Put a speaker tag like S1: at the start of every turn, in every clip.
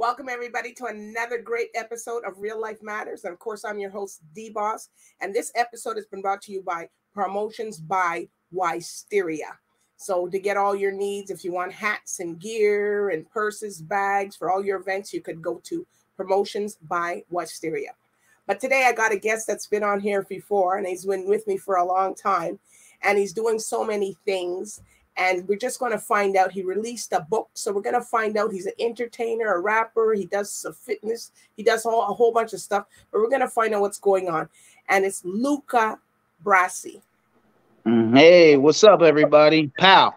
S1: Welcome, everybody, to another great episode of Real Life Matters. And, of course, I'm your host, DBoss. And this episode has been brought to you by Promotions by Wisteria. So to get all your needs, if you want hats and gear and purses, bags for all your events, you could go to Promotions by Wisteria. But today I got a guest that's been on here before, and he's been with me for a long time. And he's doing so many things. And we're just going to find out. He released a book. So we're going to find out he's an entertainer, a rapper. He does some fitness. He does a whole bunch of stuff. But we're going to find out what's going on. And it's LUCA BRASSY.
S2: Hey, what's up, everybody? Pow.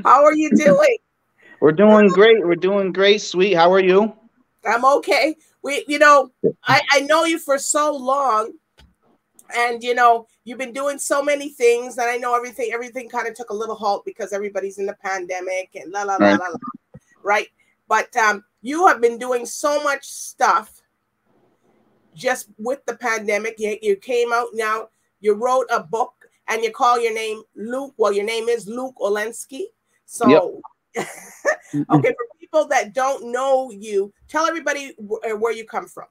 S1: How are you doing?
S2: We're doing great. We're doing great, sweet. How are you?
S1: I'm okay. I know you for so long. And, you've been doing so many things, and I know everything kind of took a little halt because everybody's in the pandemic and right? But you have been doing so much stuff just with the pandemic. You came out now, you wrote a book, and you call your name Luke. Well, your name is Luke Olensky. So, yep. Okay, for people that don't know you, tell everybody where you come from.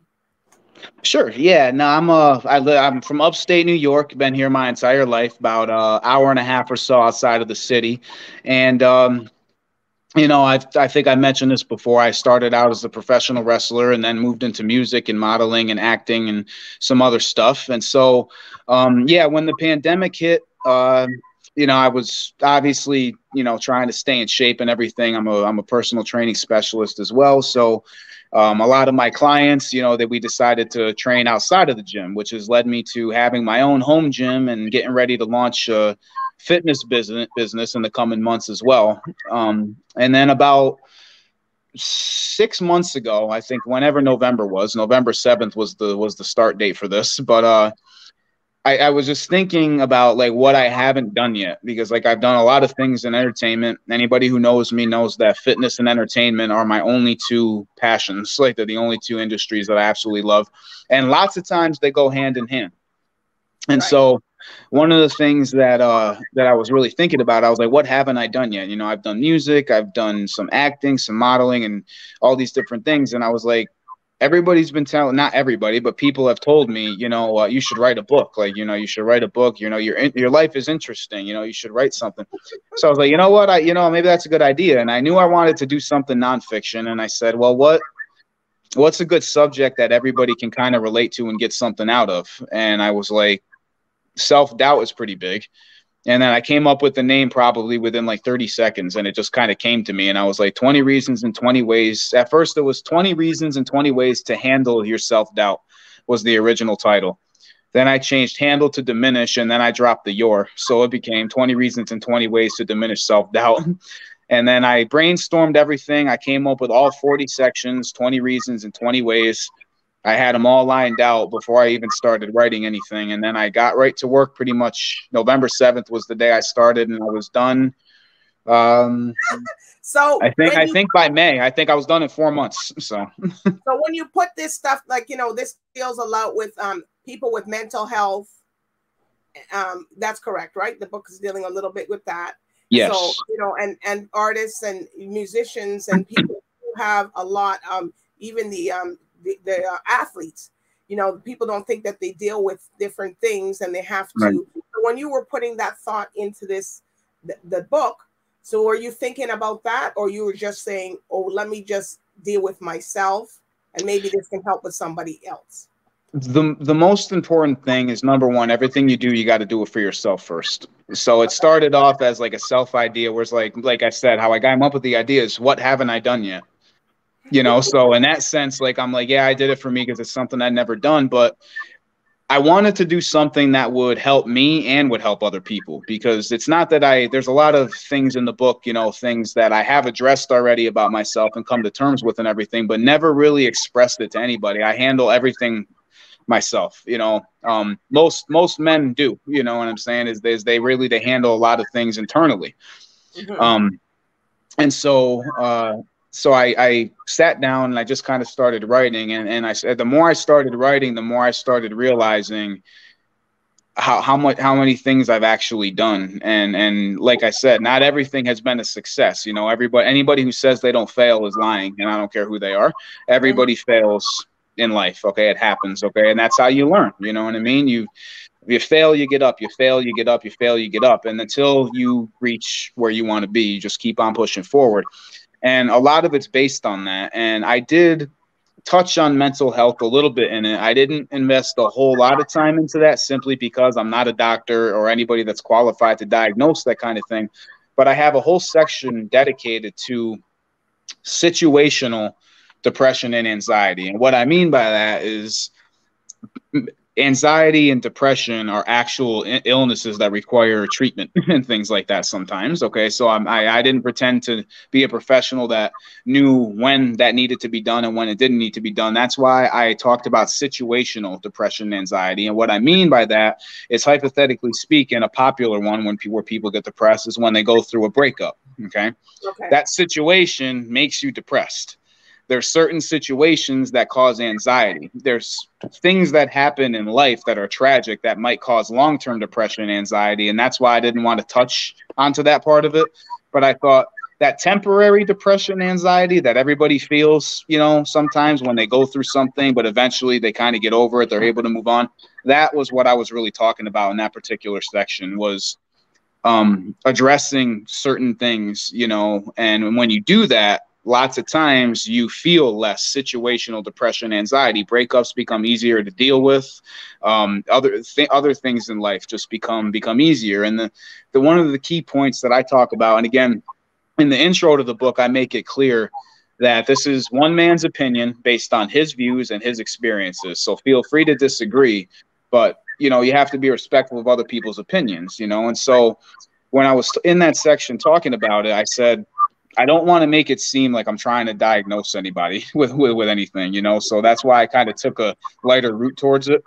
S2: Sure. Yeah. No, I'm from upstate New York. Been here my entire life, about an hour and a half or so outside of the city. And, I think I mentioned this before. I started out as a professional wrestler and then moved into music and modeling and acting and some other stuff. And so, when the pandemic hit, I was obviously, trying to stay in shape and everything. I'm a personal training specialist as well. So, a lot of my clients, that we decided to train outside of the gym, which has led me to having my own home gym and getting ready to launch a fitness business in the coming months as well. And then about 6 months ago, I think whenever November 7th was the start date for this. But I was just thinking about what I haven't done yet, because I've done a lot of things in entertainment. Anybody who knows me knows that fitness and entertainment are my only two passions. They're the only two industries that I absolutely love. And lots of times they go hand in hand. And right. So one of the things that I was really thinking about, I was like, what haven't I done yet? I've done music, I've done some acting, some modeling, and all these different things. And I was like, everybody's been telling, not everybody, but people have told me, you should write a book. You should write a book. Your life is interesting. You should write something. So I was like, you know what? Maybe that's a good idea. And I knew I wanted to do something nonfiction. And I said, well, what's a good subject that everybody can kind of relate to and get something out of? And I was like, self-doubt is pretty big. And then I came up with the name probably within 30 seconds, and it just kind of came to me. And I was like, 20 reasons and 20 ways. At first, it was 20 reasons and 20 ways to handle your self-doubt was the original title. Then I changed handle to diminish, and then I dropped the your. So it became 20 reasons and 20 ways to diminish self-doubt. And then I brainstormed everything. I came up with all 40 sections, 20 reasons and 20 ways. I had them all lined out before I even started writing anything. And then I got right to work pretty much. November 7th was the day I started, and I was done. So I think by May, I think I was done in 4 months. So
S1: when you put this stuff, this deals a lot with people with mental health. That's correct, right? The book is dealing a little bit with that.
S2: Yes.
S1: So, and artists and musicians and people who have a lot, even the athletes, people don't think that they deal with different things, and they have to. Right. So when you were putting that thought into the book, so were you thinking about that, or you were just saying, oh, let me just deal with myself, and maybe this can help with somebody else?
S2: The most important thing is, number one, everything you do, you got to do it for yourself first. So it started off as a self idea, where it's like I said, how I came up with the idea is, what haven't I done yet? So in that sense, I'm like, yeah, I did it for me because it's something I'd never done. But I wanted to do something that would help me and would help other people, because it's not that there's a lot of things in the book, things that I have addressed already about myself and come to terms with and everything, but never really expressed it to anybody. I handle everything myself. Most men do, what I'm saying is they handle a lot of things internally. Mm-hmm. And so I sat down and I just kind of started writing. And I said, the more I started writing, the more I started realizing how many things I've actually done. And like I said, not everything has been a success. You know, anybody who says they don't fail is lying, and I don't care who they are. Everybody fails in life. Okay. It happens. Okay. And that's how you learn. You know what I mean? You fail, you get up, you fail, you get up, you fail, you get up. And until you reach where you want to be, you just keep on pushing forward. And a lot of it's based on that. And I did touch on mental health a little bit in it. I didn't invest a whole lot of time into that simply because I'm not a doctor or anybody that's qualified to diagnose that kind of thing. But I have a whole section dedicated to situational depression and anxiety. And what I mean by that is anxiety and depression are actual illnesses that require treatment and things like that sometimes. Okay. So I didn't pretend to be a professional that knew when that needed to be done and when it didn't need to be done. That's why I talked about situational depression and anxiety. And what I mean by that is, hypothetically speaking, a popular one where people get depressed is when they go through a breakup. Okay. That situation makes you depressed. There's certain situations that cause anxiety. There's things that happen in life that are tragic that might cause long-term depression and anxiety. And that's why I didn't want to touch onto that part of it. But I thought that temporary depression and anxiety that everybody feels, you know, sometimes when they go through something, but eventually they kind of get over it, they're able to move on. That was what I was really talking about in that particular section, was addressing certain things, you know, and when you do that, lots of times you feel less situational depression, anxiety. Breakups become easier to deal with. Other things in life just become easier. And the one of the key points that I talk about, and again, in the intro to the book, I make it clear that this is one man's opinion based on his views and his experiences. So feel free to disagree, but you know, you have to be respectful of other people's opinions, you know? And so when I was in that section talking about it, I said, I don't want to make it seem like I'm trying to diagnose anybody with anything, you know? So that's why I kind of took a lighter route towards it.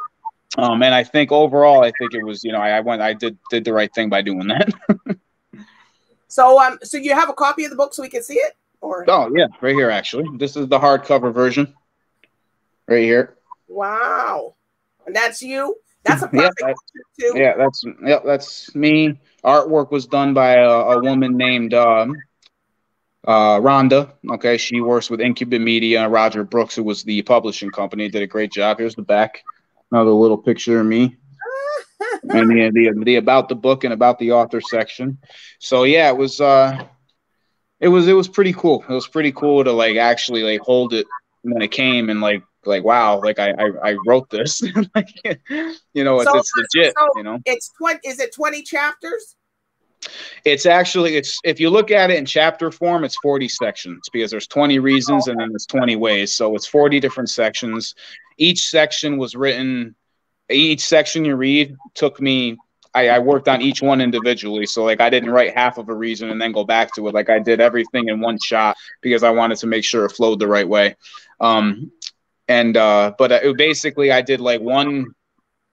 S2: And I think overall, I think it was, you know, I did the right thing by doing that.
S1: So you have a copy of the book so we can see it? Or?
S2: Oh yeah, right here, actually. This is the hardcover version right here.
S1: Wow. And that's you? That's a perfect picture too.
S2: Yeah, that's me. Artwork was done by a woman named Rhonda. Okay, she works with Incubit Media. Roger Brooks, who was the publishing company, did a great job. Here's the back. Another little picture of me. And the about the book and about the author section. So yeah, it was pretty cool. It was pretty cool to like actually like hold it when it came and like wow, like I wrote this. Like, you know, it's legit.
S1: So
S2: you know,
S1: it's 20. Is it 20 chapters?
S2: It's actually, if you look at it in chapter form, it's 40 sections because there's 20 reasons and then there's 20 ways. So it's 40 different sections. Each section was written, each section you read took me, I worked on each one individually. So like I didn't write half of a reason and then go back to it. Like I did everything in one shot because I wanted to make sure it flowed the right way. But basically I did like one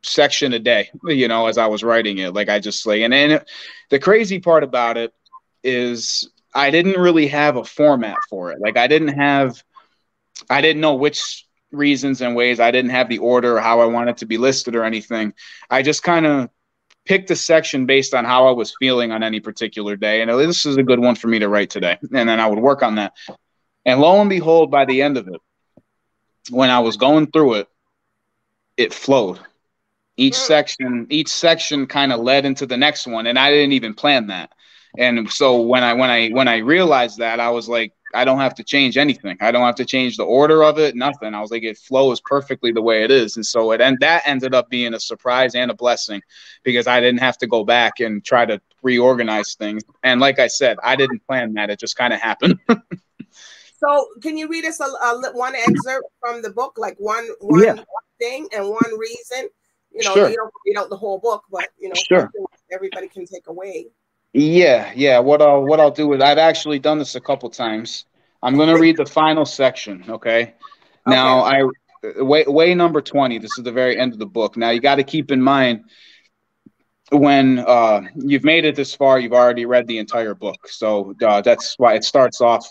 S2: section a day, you know, as I was writing it. Like I just like, and the crazy part about it is I didn't really have a format for it. Like I didn't know which reasons and ways. I didn't have the order or how I wanted to be listed or anything. I just kind of picked a section based on how I was feeling on any particular day. And this is a good one for me to write today. And then I would work on that. And lo and behold, by the end of it, when I was going through it, it flowed. Each section kind of led into the next one, and I didn't even plan that. And so when I realized that, I was like, I don't have to change anything. I don't have to change the order of it, nothing. I was like, it flows perfectly the way it is. And so that ended up being a surprise and a blessing because I didn't have to go back and try to reorganize things. And like I said, I didn't plan that. It just kind of happened.
S1: So can you read us one excerpt from the book, like one thing and one reason? You know,
S2: sure.
S1: You don't read out the whole book, but you know,
S2: sure.
S1: Everybody can take away.
S2: Yeah. What I'll do is I've actually done this a couple times. I'm going to read the final section. Okay. Now way number 20. This is the very end of the book. Now you got to keep in mind when you've made it this far, you've already read the entire book. So that's why it starts off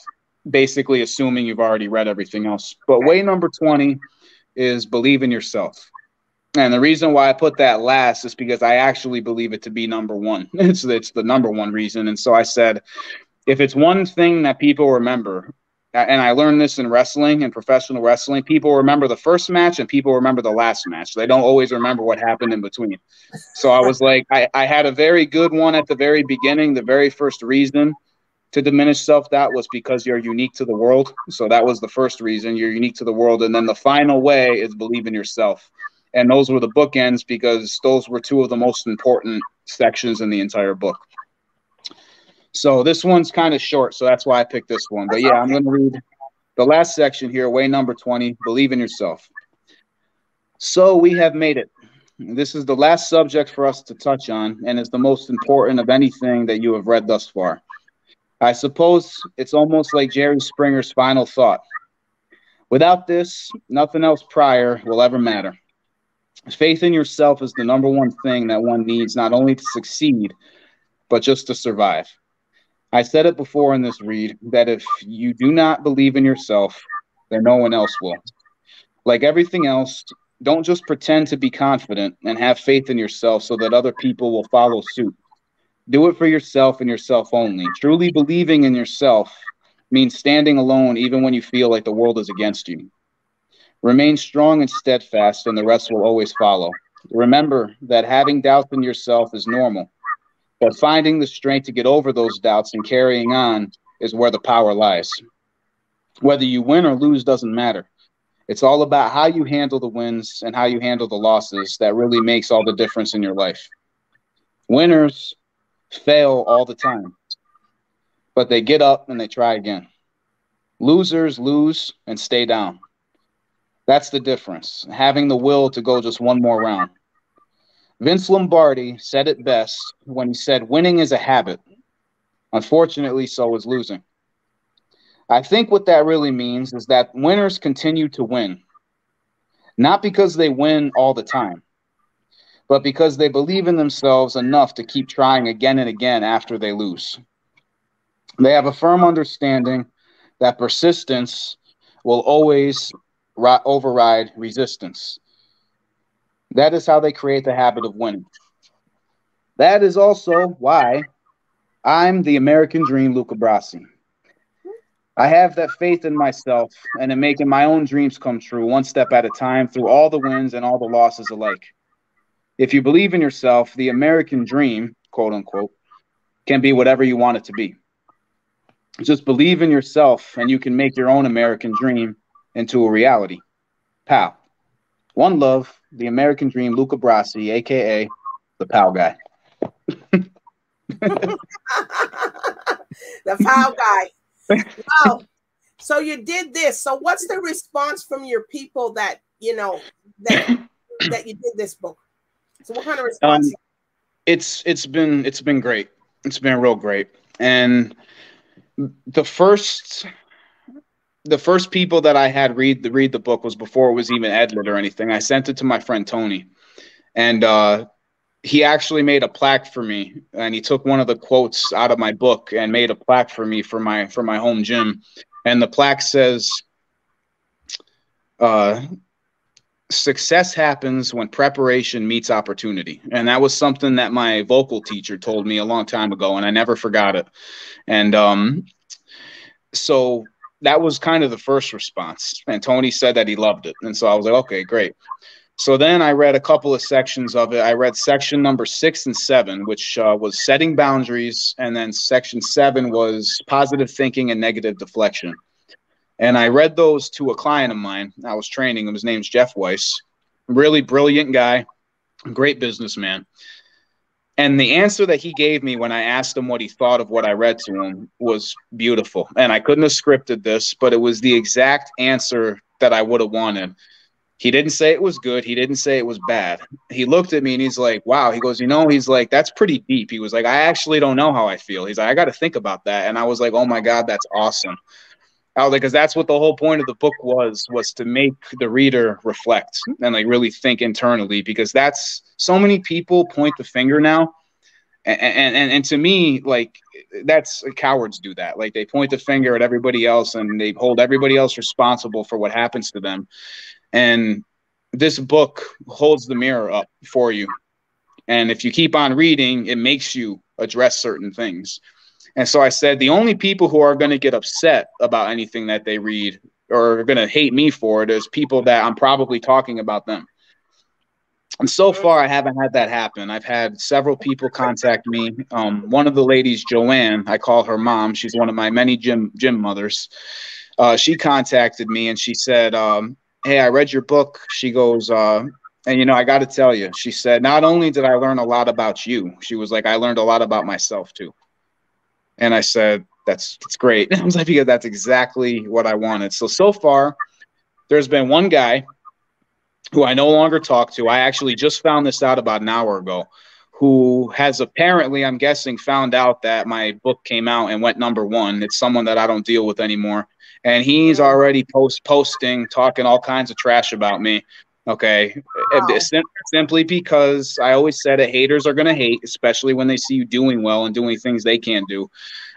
S2: basically assuming you've already read everything else. But way number 20 is believe in yourself. And the reason why I put that last is because I actually believe it to be number one. It's the number one reason. And so I said, if it's one thing that people remember, and I learned this in wrestling and professional wrestling, people remember the first match and people remember the last match. They don't always remember what happened in between. So I was like, I had a very good one at the very beginning. The very first reason to diminish self-doubt was because you're unique to the world. So that was the first reason, you're unique to the world. And then the final way is believe in yourself. And those were the bookends because those were two of the most important sections in the entire book. So this one's kind of short, so that's why I picked this one. But yeah, I'm going to read the last section here, way number 20, believe in yourself. So we have made it. This is the last subject for us to touch on and is the most important of anything that you have read thus far. I suppose it's almost like Jerry Springer's final thought. Without this, nothing else prior will ever matter. Faith in yourself is the number one thing that one needs not only to succeed, but just to survive. I said it before in this read that if you do not believe in yourself, then no one else will. Like everything else, don't just pretend to be confident and have faith in yourself so that other people will follow suit. Do it for yourself and yourself only. Truly believing in yourself means standing alone even when you feel like the world is against you. Remain strong and steadfast, and the rest will always follow. Remember that having doubts in yourself is normal, but finding the strength to get over those doubts and carrying on is where the power lies. Whether you win or lose doesn't matter. It's all about how you handle the wins and how you handle the losses that really makes all the difference in your life. Winners fail all the time, but they get up and they try again. Losers lose and stay down. That's the difference, having the will to go just one more round. Vince Lombardi said it best when he said, winning is a habit. Unfortunately, so is losing. I think what that really means is that winners continue to win, not because they win all the time, but because they believe in themselves enough to keep trying again and again after they lose. They have a firm understanding that persistence will always override resistance. That is how they create the habit of winning. That is also why I'm the American dream, LUCA BRASSY. I have that faith in myself and in making my own dreams come true one step at a time through all the wins and all the losses alike. If you believe in yourself, the American dream, quote unquote, can be whatever you want it to be. Just believe in yourself and you can make your own American dream into a reality. Pal. One love, the American dream, LUCA BRASSY, a.k.a. the Pal Guy.
S1: The Pal Guy. Wow. So you did this. So what's the response from your people that, you know, that you did this book? So what kind of response?
S2: It's been great. It's been real great. And the first people that I had read the book was before it was even edited or anything. I sent it to my friend Tony, and he actually made a plaque for me, and he took one of the quotes out of my book and made a plaque for me for my home gym. And the plaque says, success happens when preparation meets opportunity. And that was something that my vocal teacher told me a long time ago, and I never forgot it. And so that was kind of the first response. And Tony said that he loved it. And so I was like, okay, great. So then I read a couple of sections of it. I read section number 6 and 7, which was setting boundaries. And then section 7 was positive thinking and negative deflection. And I read those to a client of mine. I was training him. His name's Jeff Weiss. Really brilliant guy, great businessman. And the answer that he gave me when I asked him what he thought of what I read to him was beautiful. And I couldn't have scripted this, but it was the exact answer that I would have wanted. He didn't say it was good. He didn't say it was bad. He looked at me and he's like, wow. He goes, he's like, that's pretty deep. He was like, I actually don't know how I feel. He's like, I got to think about that. And I was like, oh my God, that's awesome. I was like, because that's what the whole point of the book was to make the reader reflect and like really think internally, because that's so many people point the finger now. And to me, like, that's cowards do that. Like, they point the finger at everybody else and they hold everybody else responsible for what happens to them. And this book holds the mirror up for you. And if you keep on reading, it makes you address certain things. And so I said, the only people who are going to get upset about anything that they read or are going to hate me for it is people that I'm probably talking about them. And so far, I haven't had that happen. I've had several people contact me. One of the ladies, Joanne, I call her mom. She's one of my many gym mothers. She contacted me and she said, hey, I read your book. She goes, and, you know, I got to tell you, she said, not only did I learn a lot about you, she was like, I learned a lot about myself, too. And I said, that's great. I was like, because that's exactly what I wanted. So far, there's been one guy who I no longer talk to. I actually just found this out about an hour ago, who has apparently, I'm guessing, found out that my book came out and went #1. It's someone that I don't deal with anymore. And he's already posting, talking all kinds of trash about me. Okay. Wow. Simply because I always said it, haters are going to hate, especially when they see you doing well and doing things they can't do.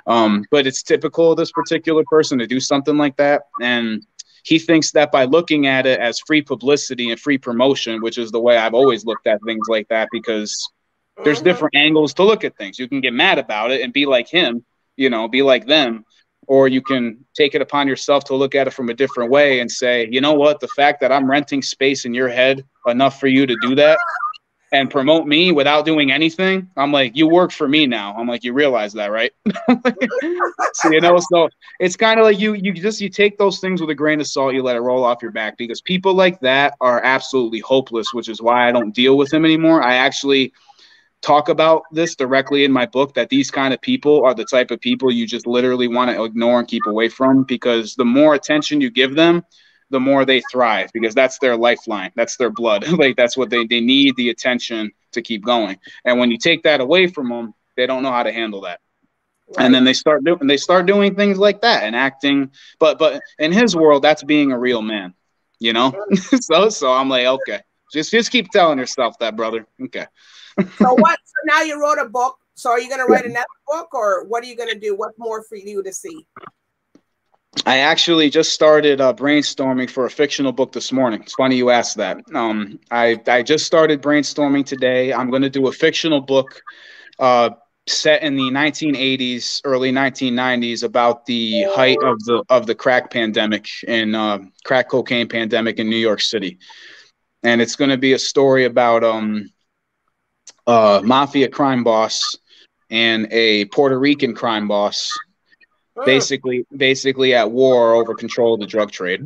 S2: But it's typical of this particular person to do something like that. And he thinks that by looking at it as free publicity and free promotion, which is the way I've always looked at things like that, because there's different angles to look at things. You can get mad about it and be like him, you know, be like them. Or you can take it upon yourself to look at it from a different way and say, you know what, the fact that I'm renting space in your head enough for you to do that and promote me without doing anything, I'm like, you work for me now. I'm like, you realize that, right? So, you know, so it's kind of like you take those things with a grain of salt, you let it roll off your back, because people like that are absolutely hopeless, which is why I don't deal with them anymore. I actually talk about this directly in my book, that these kind of people are the type of people you just literally want to ignore and keep away from, because the more attention you give them, the more they thrive, because that's their lifeline. That's their blood. Like, that's what they need, the attention to keep going. And when you take that away from them, they don't know how to handle that. Right. And then they start doing things like that and acting. But in his world, that's being a real man, you know? So I'm like, okay, just keep telling yourself that, brother. Okay.
S1: So now you wrote a book. So are you going to write another book, or what are you going to do? What's more for you to see?
S2: I actually just started brainstorming for a fictional book this morning. It's funny you asked that. I just started brainstorming today. I'm going to do a fictional book set in the 1980s, early 1990s, about the height of the crack pandemic and crack cocaine pandemic in New York City. And it's going to be a story about mafia crime boss and a Puerto Rican crime boss, basically at war over control of the drug trade.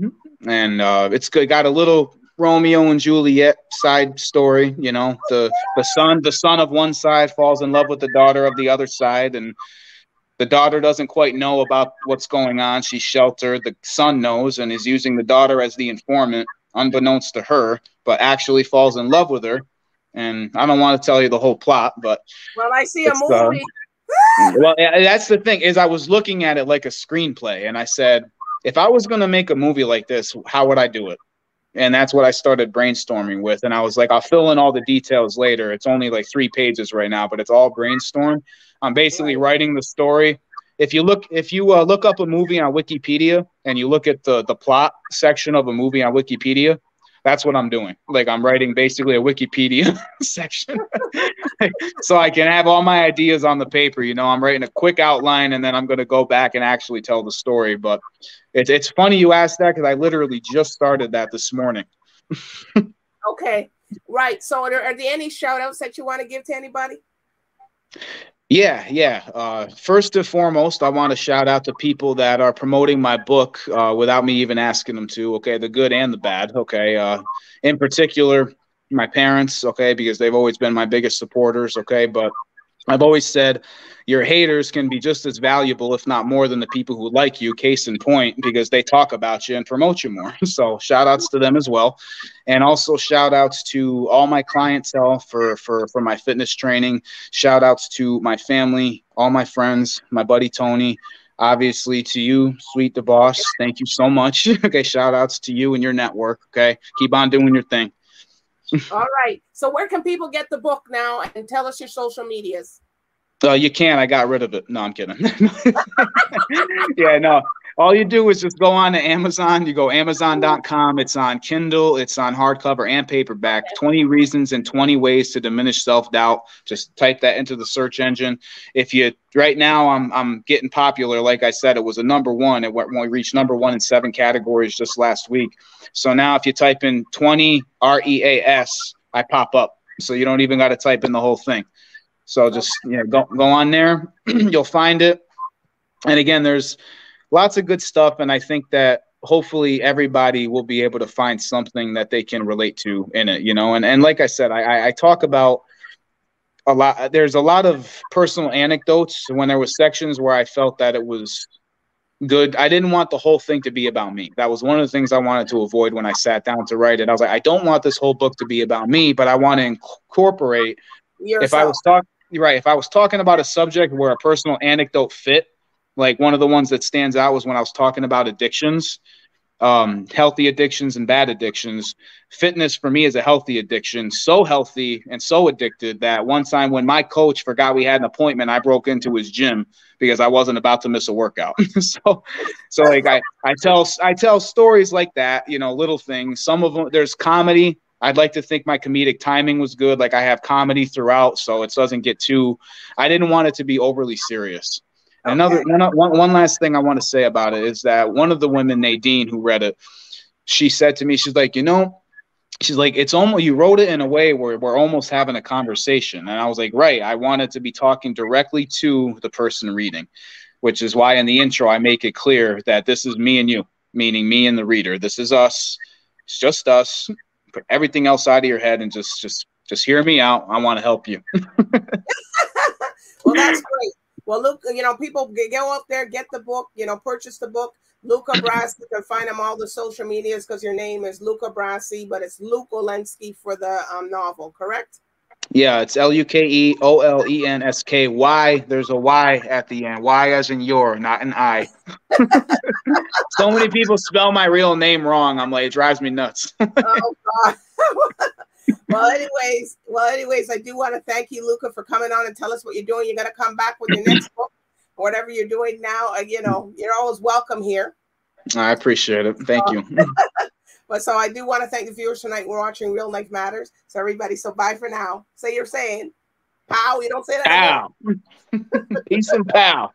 S2: And it's got a little Romeo and Juliet side story. You know, the son of one side falls in love with the daughter of the other side, and the daughter doesn't quite know about what's going on. She's sheltered. The son knows and is using the daughter as the informant, unbeknownst to her, but actually falls in love with her. And I don't want to tell you the whole plot, but
S1: well, I see a movie.
S2: Well, that's the thing, is I was looking at it like a screenplay, and I said, if I was going to make a movie like this, how would I do it? And that's what I started brainstorming with. And I was like, I'll fill in all the details later. It's only like 3 pages right now, but it's all brainstorm. I'm basically writing the story. If you look up a movie on Wikipedia and you look at the plot section of a movie on Wikipedia, that's what I'm doing. Like, I'm writing basically a Wikipedia section so I can have all my ideas on the paper. You know, I'm writing a quick outline, and then I'm going to go back and actually tell the story. But it's funny you asked that, because I literally just started that this morning.
S1: Okay. Right. So are there any shout outs that you want to give to anybody?
S2: Yeah. First and foremost, I want to shout out to people that are promoting my book without me even asking them to. Okay, the good and the bad. Okay, in particular, my parents. Okay, because they've always been my biggest supporters. Okay, but I've always said your haters can be just as valuable, if not more, than the people who like you. Case in point, because they talk about you and promote you more. So shout outs to them as well. And also shout outs to all my clientele for my fitness training. Shout outs to my family, all my friends, my buddy Tony, obviously to you, sweet DBoss. Thank you so much. Okay, shout outs to you and your network. Okay, keep on doing your thing.
S1: All right. So where can people get the book now, and tell us your social medias?
S2: You can. I got rid of it. No, I'm kidding. Yeah, no. All you do is just go on to Amazon. You go Amazon.com. It's on Kindle. It's on hardcover and paperback. 20 Reasons and 20 Ways to Diminish Self-Doubt. Just type that into the search engine. If you right now, I'm getting popular. Like I said, it was a #1. We reached #1 in 7 categories just last week. So now if you type in 20 REAS, I pop up. So you don't even got to type in the whole thing. So just go on there. You'll find it. And again, there's lots of good stuff, and I think that hopefully everybody will be able to find something that they can relate to in it, and like I said, I talk about a lot. There's a lot of personal anecdotes when there was sections where I felt that it was good. I didn't want the whole thing to be about me. That was one of the things I wanted to avoid when I sat down to write it. I was like, I don't want this whole book to be about me, but I want to incorporate
S1: yourself.
S2: If I was talking about a subject where a personal anecdote fit, like one of the ones that stands out was when I was talking about addictions, healthy addictions and bad addictions. Fitness for me is a healthy addiction, so healthy and so addicted that one time when my coach forgot we had an appointment, I broke into his gym because I wasn't about to miss a workout. so like I tell stories like that, little things. Some of them, there's comedy. I'd like to think my comedic timing was good. Like I have comedy throughout, so it doesn't get I didn't want it to be overly serious. And one last thing I want to say about it is that one of the women, Nadine, who read it, she said to me, she's like, it's almost, you wrote it in a way where we're almost having a conversation. And I was like, right. I wanted to be talking directly to the person reading, which is why in the intro, I make it clear that this is me and you, meaning me and the reader. This is us. It's just us. Put everything else out of your head and just hear me out. I want to help you.
S1: Well, that's great. Well, Luke, people go up there, get the book, purchase the book. LUCA BRASSY, you can find them all the social medias because your name is LUCA BRASSY, but it's Luke Olensky for the novel, correct?
S2: Yeah, it's LUKEOLENSKY. There's a Y at the end. Y as in your, not an I. So many people spell my real name wrong. I'm like, it drives me nuts.
S1: Oh, God. Well, anyways, I do want to thank you, Luca, for coming on and tell us what you're doing. You're going to come back with your next book, whatever you're doing now. You're always welcome here.
S2: I appreciate it. Thank you.
S1: But so I do want to thank the viewers tonight. We're watching Real Life Matters. So everybody, so bye for now. Say you're saying, pow. You don't say that.
S2: Pow. Peace and pow.